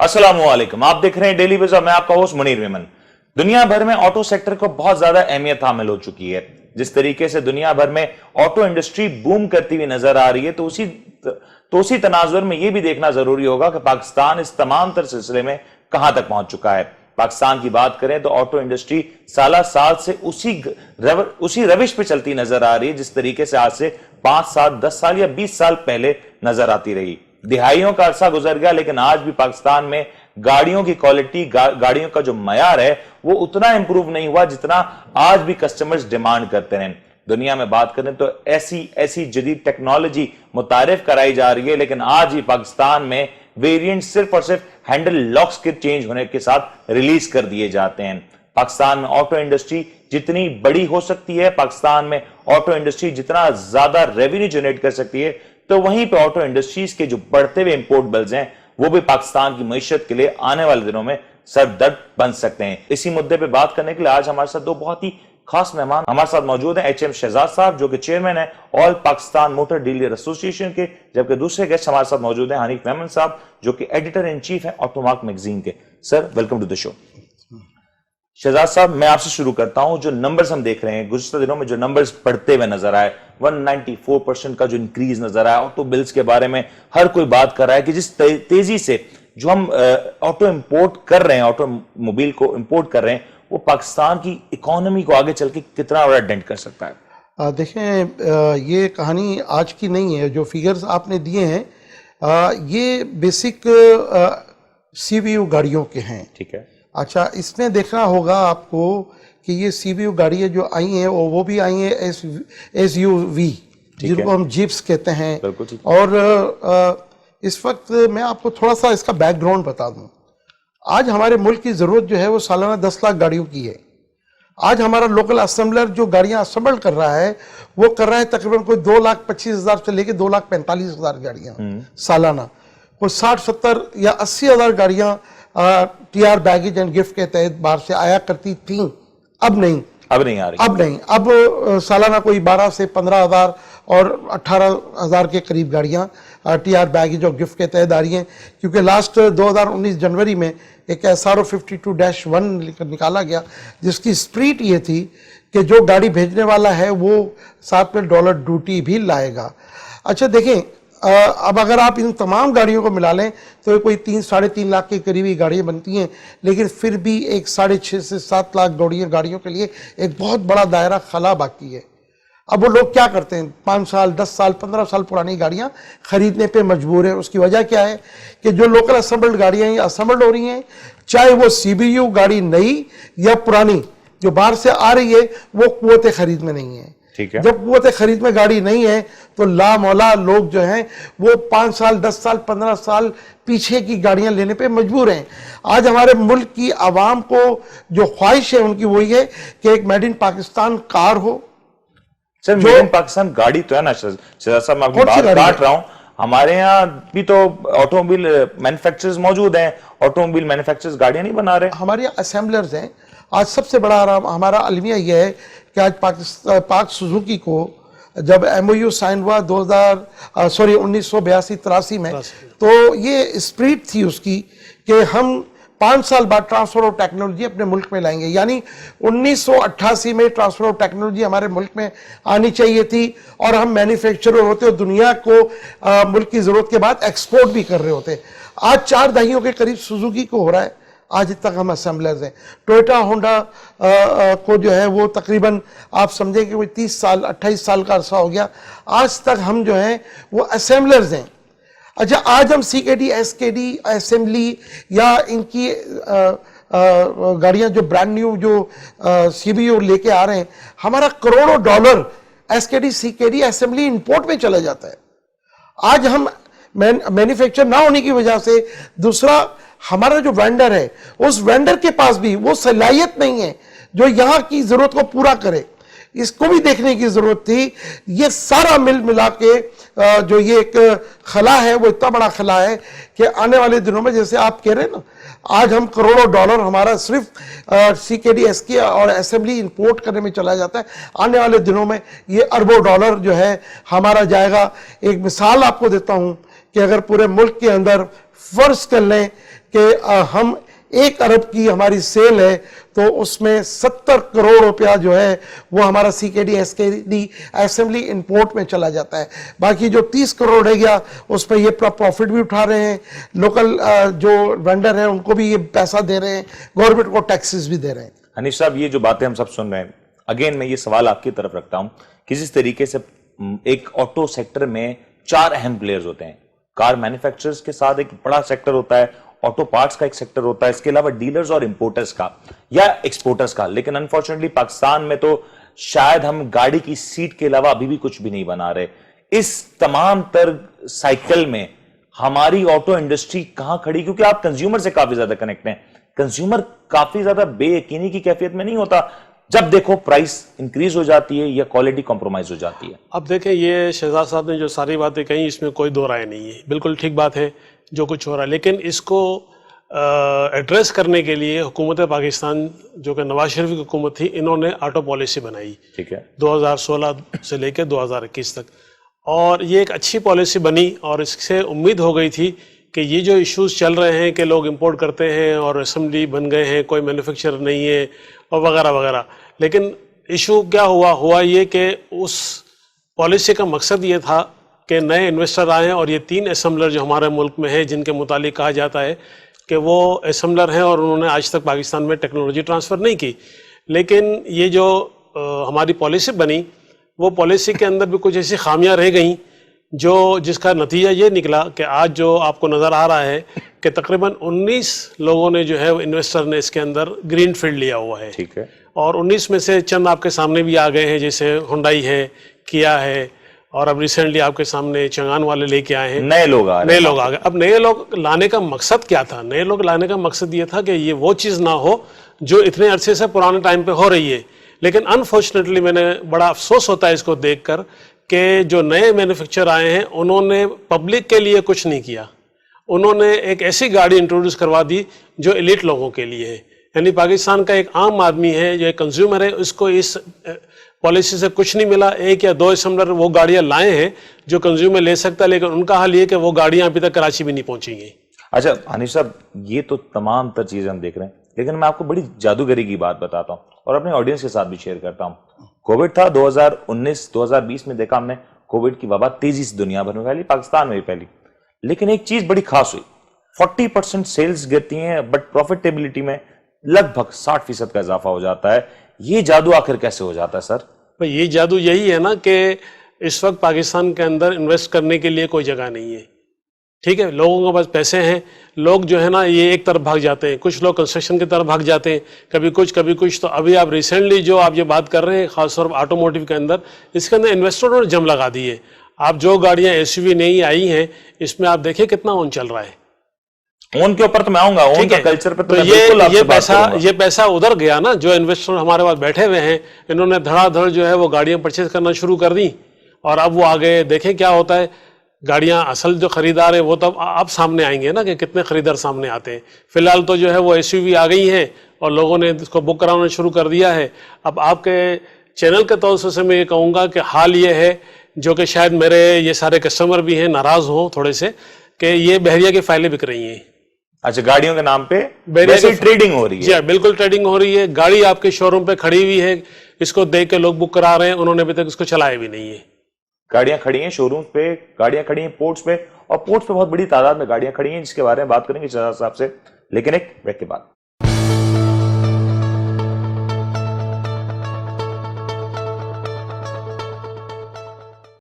अस्सलाम वालेकुम, आप देख रहे हैं डेली विज़ और मैं आपका होस्ट मुनीर मेमन। दुनिया भर में ऑटो सेक्टर को बहुत ज्यादा अहमियत हामिल हो चुकी है। जिस तरीके से दुनिया भर में ऑटो इंडस्ट्री बूम करती हुई नजर आ रही है, तो उसी तनाजुर में यह भी देखना जरूरी होगा कि पाकिस्तान इस तमाम तर सिलसिले में कहां तक पहुंच चुका है। पाकिस्तान की बात करें तो ऑटो इंडस्ट्री साल साल से उसी रविश पे चलती नजर आ रही है जिस तरीके से आज से 5 साल 10 साल या 20 साल पहले नजर आती रही। दिहाइयों का अरसा गुजर गया, लेकिन आज भी पाकिस्तान में गाड़ियों की क्वालिटी, गाड़ियों का जो मयार है वो उतना इंप्रूव नहीं हुआ जितना आज भी कस्टमर्स डिमांड करते हैं। दुनिया में बात करें तो ऐसी जदीद टेक्नोलॉजी मुतारिफ कराई जा रही है, लेकिन आज ही पाकिस्तान में वेरिएंट सिर्फ और सिर्फ हैंडल लॉक्स के चेंज होने के साथ रिलीज कर दिए जाते हैं। पाकिस्तान में ऑटो इंडस्ट्री जितनी बड़ी हो सकती है, पाकिस्तान में ऑटो इंडस्ट्री जितना ज्यादा रेवेन्यू जनरेट कर सकती है, तो वहीं पे ऑटो इंडस्ट्रीज के जो बढ़ते हुए इंपोर्ट बिल्स हैं वो भी पाकिस्तान की मईशत के लिए आने वाले दिनों में सरदर्द बन सकते हैं। इसी मुद्दे पे बात करने के लिए आज हमारे साथ दो बहुत ही खास मेहमान हमारे साथ मौजूद हैं। HM शहजाद साहब जो कि चेयरमैन है all Pakistan motor dealer association के, जबकि दूसरे गेस्ट हमारे साथ मौजूद हैं हनीफ मेमन साहब जो कि एडिटर इन चीफ है ऑटोमार्क मैगजीन के। Sir welcome to the show. Shahzad साहब, मैं आपसे शुरू करता हूं। जो नंबर्स हम देख रहे हैं गुज़िश्ता दिनों में, जो नंबर्स बढ़ते हुए नजर आए, 194% का जो इंक्रीज नजर आया, ऑटो बिल्स के बारे में हर कोई बात कर रहा है कि जिस तेजी से जो हम ऑटो इंपोर्ट कर रहे हैं, ऑटोमोबाइल को इंपोर्ट कर रहे हैं, वो पाकिस्तान की इकोनॉमी को आगे चल के कितना बड़ा डेंट कर सकता है? देखें, ये कहानी आज की नहीं है। जो फिगर्स आपने दिए हैं ये बेसिक CVU गाड़ियों के हैं। ठीक है। अच्छा, इसमें देखना होगा आपको कि ये CVU गाड़ियाँ जो आई हैं वो भी आई हैं SUV जिनको हम जीप्स कहते हैं। और इस वक्त मैं आपको थोड़ा सा इसका बैकग्राउंड बता दूं। आज हमारे मुल्क की ज़रूरत जो है वो सालाना 10 लाख गाड़ियों की है। आज हमारा लोकल असेंबलर जो गाड़ियाँ असेंबल कर रहा है वो कर रहा है तकरीबन कोई 2,25,000 से लेके 2,45,000 गाड़ियाँ सालाना। कोई 60-70 या 80,000 गाड़ियाँ TR बैगेज एंड गिफ्ट के तहत बाहर से आया करती थी। अब नहीं आ रही। अब सालाना कोई 12 से 15,000 और 18,000 के करीब गाड़ियाँ TR बैगेज और गिफ्ट के तहत आ रही हैं, क्योंकि लास्ट 2019 जनवरी में एक SRO 52-1 निकाला गया जिसकी स्प्रीट ये थी कि जो गाड़ी भेजने वाला है वो साथ में डॉलर ड्यूटी भी लाएगा। अच्छा देखें, अब अगर आप इन तमाम गाड़ियों को मिला लें तो कोई 3-3.5 लाख के करीब ही गाड़ियाँ बनती हैं, लेकिन फिर भी एक 6.5 से 7 लाख गाड़ियों के लिए एक बहुत बड़ा दायरा खला बाकी है। अब वो लोग क्या करते हैं, 5 साल 10 साल 15 साल पुरानी गाड़ियाँ खरीदने पे मजबूर हैं। उसकी वजह क्या है कि जो लोकल असेंबल्ड गाड़ियाँ हैं असेंबल्ड हो रही हैं, चाहे वो CBU गाड़ी नई या पुरानी जो बाहर से आ रही है वो कुव्वत खरीद में नहीं है। ठीक है। जब कुव्वत खरीद में गाड़ी नहीं है तो लामौला लोग जो हैं वो 5 साल 10 साल 15 साल पीछे की गाड़ियां लेने पे मजबूर हैं। आज हमारे मुल्क की आवाम को जो ख्वाहिश है उनकी वही है कि एक मेड इन पाकिस्तान कार हो। सर, मेड इन पाकिस्तान गाड़ी तो है ना शहजाद साहब, मैं आपकी बात काट रहा हूं। हमारे यहाँ भी तो ऑटोमोबाइल मैन्युफैक्चरर्स मौजूद हैं, ऑटोमोबाइल मैन्युफैक्चरर्स गाड़ियां नहीं बना रहे। हमारे यहाँ असेंबलर्स हैं। आज सबसे बड़ा हमारा अलमिया यह है कि आज पाक सुजुकी को जब MOU साइन हुआ 1982-83 में, तो ये स्प्रिट थी उसकी कि हम 5 साल बाद ट्रांसफर ऑफ टेक्नोलॉजी अपने मुल्क में लाएंगे। यानी 1988 में ट्रांसफर ऑफ टेक्नोलॉजी हमारे मुल्क में आनी चाहिए थी और हम मैन्युफैक्चरर होते और दुनिया को मुल्क की ज़रूरत के बाद एक्सपोर्ट भी कर रहे होते। आज 4 दहाइयों के करीब सुजुकी को हो रहा है, आज तक हम असेंबलर्स हैं। टोयोटा होंडा को जो है वो तकरीबन आप समझें कि 30 साल 28 साल का अरसा हो गया, आज तक हम जो हैं वो असेंबलर्स हैं। अच्छा, आज हम CKD SKD असेंबली या इनकी गाड़ियां जो ब्रांड न्यू जो CBU लेके आ रहे हैं, हमारा करोड़ों dollar SKD CKD assembly import में चला जाता है। आज हम मैन्युफैक्चर ना होने की वजह से दूसरा हमारा जो वेंडर है उस वेंडर के पास भी वो सलाहियत नहीं है जो यहाँ की जरूरत को पूरा करे। इसको भी देखने की जरूरत थी। ये सारा मिला के जो ये एक खला है वो इतना बड़ा खला है कि आने वाले दिनों में, जैसे आप कह रहे हैं ना, आज हम करोड़ों डॉलर हमारा सिर्फ CKD SK और असेंबली इंपोर्ट करने में चला जाता है। आने वाले दिनों में ये अरबों डॉलर जो है हमारा जाएगा। एक मिसाल आपको देता हूँ कि अगर पूरे मुल्क के अंदर फर्ज कर लें کہ ہم 1 ارب کی ہماری سیل ہے تو اس میں 70 کروڑ روپیہ جو ہے وہ ہمارا CKD SKD اسمبلی امپورٹ میں چلا جاتا ہے. باقی جو 30 کروڑ رہ گیا اس پہ یہ پروفٹ بھی اٹھا رہے ہیں, لوکل جو وینڈر ہیں ان کو بھی یہ پیسہ دے رہے ہیں, گورنمنٹ کو ٹیکسز بھی دے رہے ہیں. حنیف صاحب, یہ جو باتیں ہم سب سن رہے ہیں, اگین میں یہ سوال آپ کی طرف رکھتا ہوں کہ جس طریقے سے ایک آٹو سیکٹر میں 4 اہم پلیئرز ہوتے ہیں, کار مینوفیکچررز کے ساتھ ایک بڑا سیکٹر ہوتا ہے, آٹو پارٹس کا ایک سیکٹر ہوتا ہے, اس کے علاوہ ڈیلرز اور امپورٹرز کا یا ایکسپورٹرز کا. لیکن انفارچونیٹلی پاکستان میں تو شاید ہم گاڑی کی سیٹ کے علاوہ ابھی بھی کچھ بھی نہیں بنا رہے. اس تمام تر سائیکل میں ہماری آٹو انڈسٹری کہاں کھڑی؟ کیونکہ آپ کنزیومر سے کافی زیادہ کنیکٹ ہیں, کنزیومر کافی زیادہ بے یقینی کی کیفیت میں نہیں ہوتا جب دیکھو پرائس انکریز ہو جاتی ہے یا کوالٹی کمپرومائز ہو جاتی ہے. اب دیکھیں, یہ شہزاد صاحب نے جو ساری باتیں کہیں اس میں کوئی دو رائے نہیں ہے, بالکل ٹھیک بات ہے جو کچھ ہو رہا ہے. لیکن اس کو ایڈریس کرنے کے لیے حکومت پاکستان جو کہ نواز شریف کی حکومت تھی, انہوں نے آٹو پالیسی بنائی, ٹھیک ہے, 2016 سے لے کے 2021 تک, اور یہ ایک اچھی پالیسی بنی. اور اس سے امید ہو گئی تھی کہ یہ جو ایشوز چل رہے ہیں کہ لوگ امپورٹ کرتے ہیں اور اسمبلی بن گئے ہیں, کوئی مینوفیکچر نہیں ہے اور وغیرہ وغیرہ. لیکن ایشو کیا ہوا یہ کہ اس پالیسی کا مقصد یہ تھا کہ نئے انویسٹر آئیں, اور یہ 3 اسمبلر جو ہمارے ملک میں ہیں جن کے متعلق کہا جاتا ہے کہ وہ اسمبلر ہیں اور انہوں نے آج تک پاکستان میں ٹیکنالوجی ٹرانسفر نہیں کی. لیکن یہ جو ہماری پالیسی بنی, وہ پالیسی کے اندر بھی کچھ ایسی خامیاں رہ گئیں جس کا نتیجہ یہ نکلا کہ آج جو آپ کو نظر آ رہا ہے کہ تقریباً 19 لوگوں نے جو ہے انویسٹر نے اس کے اندر گرین فیلڈ لیا ہوا ہے. ٹھیک ہے, اور 19 میں سے چند آپ کے سامنے بھی آ گئے ہیں, جیسے ہنڈائی ہے, کیا ہے, اور اب ریسنٹلی آپ کے سامنے چنگان والے لے کے آئے ہیں. نئے لوگ آ گئے. اب نئے لوگ لانے کا مقصد کیا تھا؟ نئے لوگ لانے کا مقصد یہ تھا کہ یہ وہ چیز نہ ہو جو اتنے عرصے سے پرانے ٹائم پہ ہو رہی ہے. لیکن انفارچونیٹلی میں نے بڑا افسوس ہوتا ہے اس کو دیکھ کر کہ جو نئے مینوفیکچر آئے ہیں انہوں نے پبلک کے لیے کچھ نہیں کیا. انہوں نے ایک ایسی گاڑی انٹروڈیوس کروا دی جو ایلیٹ لوگوں کے لیے ہے. یعنی پاکستان کا ایک عام آدمی ہے جو ایک کنزیومر ہے, اس کو اس پالیسی سے کچھ نہیں ملا. 1 یا 2 اسمبلر وہ گاڑیاں لائے ہیں جو کنزیومر لے سکتا ہے, لیکن ان کا حال یہ کہ وہ گاڑیاں ابھی تک کراچی بھی نہیں پہنچی ہیں. اچھا حنیف صاحب, یہ تو تمام تر چیزیں ہم دیکھ رہے ہیں, لیکن میں آپ کو بڑی جادوگری کی بات بتاتا ہوں اور اپنے آڈینس کے ساتھ بھی شیئر کرتا ہوں. کووڈ تھا 2019-2020 میں, دیکھا ہم نے کووڈ کی وبا تیزی سے دنیا بھر میں پھیلی, پاکستان میں بھی پھیلی. لیکن ایک چیز بڑی خاص ہوئی, 40% سیلز گرتی ہیں بٹ پروفیٹیبلٹی میں لگ بھگ 60% کا اضافہ ہو جاتا ہے. یہ جادو آخر کیسے ہو جاتا ہے سر؟ یہ جادو یہی ہے نا کہ اس وقت پاکستان کے اندر انویسٹ کرنے کے لیے کوئی جگہ نہیں ہے. ٹھیک ہے, لوگوں کے پاس پیسے ہیں, لوگ جو ہے نا یہ ایک طرف بھاگ جاتے ہیں, کچھ لوگ کنسٹرکشن کی طرف بھاگ جاتے ہیں, کبھی کچھ. تو ابھی آپ ریسنٹلی جو آپ یہ بات کر رہے ہیں خاص طور پر آٹوموٹیو کے اندر, اس کے اندر انویسٹروں نے جم لگا دی ہے. آپ جو گاڑیاں SUV نئی آئی ہیں اس میں آپ دیکھیں کتنا اون چل رہا ہے. اون کے اوپر تو میں آؤں گا, اون کا کلچر پہ تو میں بالکل آپ سے بات کروں گا. یہ پیسہ ادھر گیا نا, جو انویسٹر ہمارے پاس بیٹھے ہوئے ہیں انہوں نے دھڑا دھڑ جو ہے وہ گاڑیاں پرچیز کرنا شروع کر دی, اور اب وہ آگے دیکھیں کیا ہوتا ہے. گاڑیاں اصل جو خریدار ہیں وہ تو اب سامنے آئیں گے نا کہ کتنے خریدار سامنے آتے ہیں. فی الحال تو جو ہے وہ SUV آ گئی ہیں اور لوگوں نے اس کو بک کرانا شروع کر دیا ہے. اب آپ کے چینل کے طور سے میں یہ کہوں گا کہ حال یہ ہے, جو کہ شاید میرے یہ سارے کسٹمر بھی ہیں ناراض ہوں تھوڑے سے, کہ یہ بحریہ کی فائلیں بک رہی ہیں. اچھا, گاڑیوں کے نام پہ ٹریڈنگ ہو رہی ہے؟ جی بالکل ٹریڈنگ ہو رہی ہے. گاڑی آپ کے شو روم پہ کھڑی ہوئی ہے, اس کو دیکھ کے لوگ بک کرا رہے ہیں, انہوں نے ابھی تک اس کو چلایا بھی نہیں ہے. گاڑیاں کھڑی ہیں شو رومز پہ, گاڑیاں کھڑی ہیں پورٹس پہ, اور پورٹس پہ بہت بڑی تعداد میں گاڑیاں کھڑی ہیں, جس کے بارے میں بات کریں گے شہزاد صاحب سے, لیکن ایک بریک کے بعد.